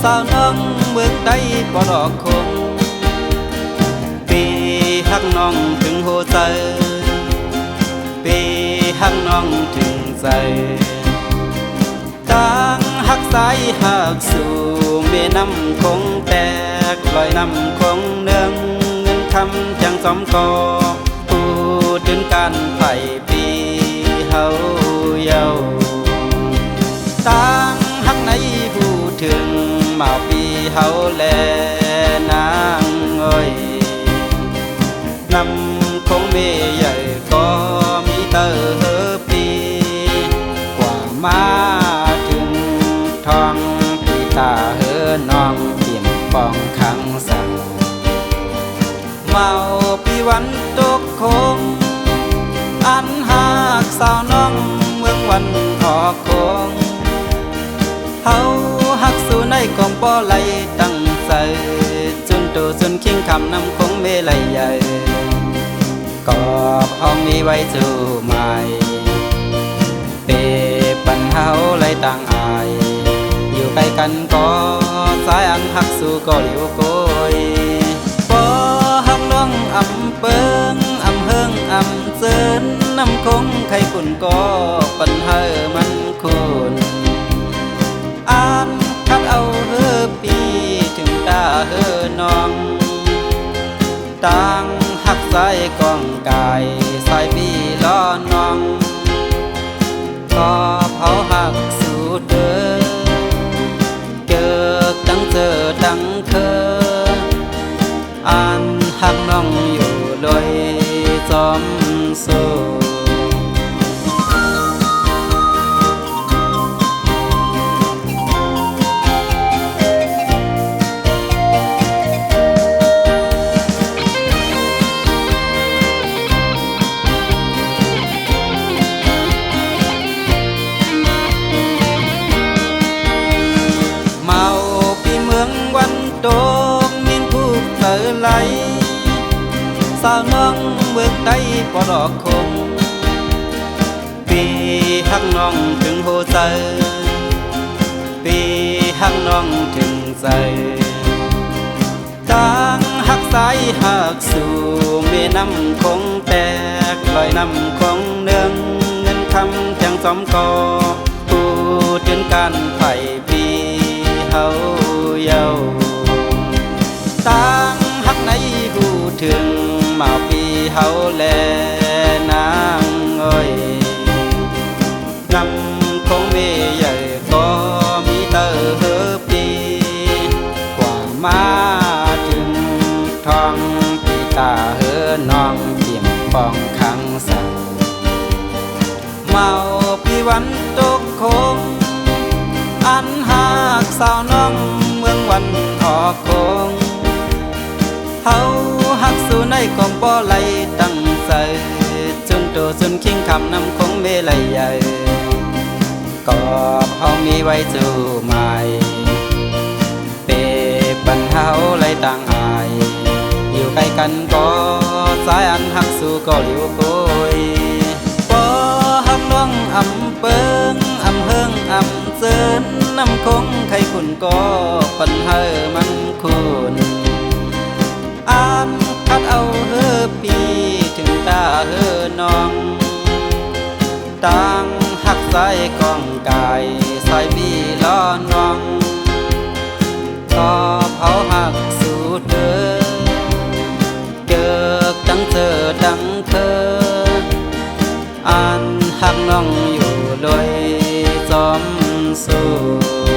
สาวน้องเมืองใดบ่ดอกคงปีฮักน้องถึงหัวใจปีฮักน้องถึงใจต่างฮักสายฮักสู่เมีน้ำคงแตกลอยน้ำคงเนืองเงินคำจังสมกอพูดถึงการไผ่ปีเฮาเยาต่างฮักในผู้ถึงมาปีเฮาแลนางอ้อยนำคงเมใหญ่ก็มีเตอปีกว่ามาถึงทองปีตาน้องเปี่ยมปองขังสั่งเมาปีวันตกคงอันหากสาวน้องเมืองวันออกคงเฮาหักสู่ในกองบ่ไหลตั้งใจจนโตจนคิงคำนำคงเมลัยใหญ่กอบห้องมีไว้สู่ใหม่เปปันเฮาไหลต่างอายอยู่ใกล้กันก็สายอันหักสู่ก็เหลียวโกยบ่หักน้องอำเปิงอำเฮิงอำเจินน้ำคงใครคุณก็ปันเฮอมันคุณอ่านคัดเอาปีถึงตาน้องต่างหักสายกองกายสายปีล้อน้องก็เผาหักสู่เดินเจอตั้งเจอตั้งเคยอ่านหักน้องอยู่ลอยจอมสู้โดกนินผู้เตอไหลสาวน้องเมืองใดบ่ดอกคงปีฮักน้องถึงหัวใจปีฮักน้องถึงใจต่างฮักสายฮักสู่เมีน้ำคงแตกลอยน้ำคงเนืองเงินคำจังสมกอพูดถึงการไผ่ปีเฮาเยาต่างฮักในหูถึงมาปีเฮาแลนางอ้อยนำคงเมใหญ่ก็มีเตอปีกว่ามาถึงทองปีตาน้องเปี่ยมปองขังสั่งเมาปีวันตกคงอันหากสาวน้องเมืองวันออกคงเฮาหักสู่ในกองบ่ไหลตั้งใจจนโตจนคิงคำนำคงเมลัยใหญ่กอบเฮามีไว้สู่ใหม่เปปันเฮาไหลต่างอายอยู่ใกล้กันก็สายอันหักสู่ก็เหลียวโกยบ่หักน้องอำเปิงอำเฮิงอำเจินน้ำคงใครคุณก็ปันเฮอมันคุณอ่านคัดเอาปีถึงตาน้องต่างหักสายกองกายสายบีล้อน้องก็เผาหักสู่เดินเจอตั้งเจอตั้งเคยอ่านหักน้องอยู่ลอยจอมสู้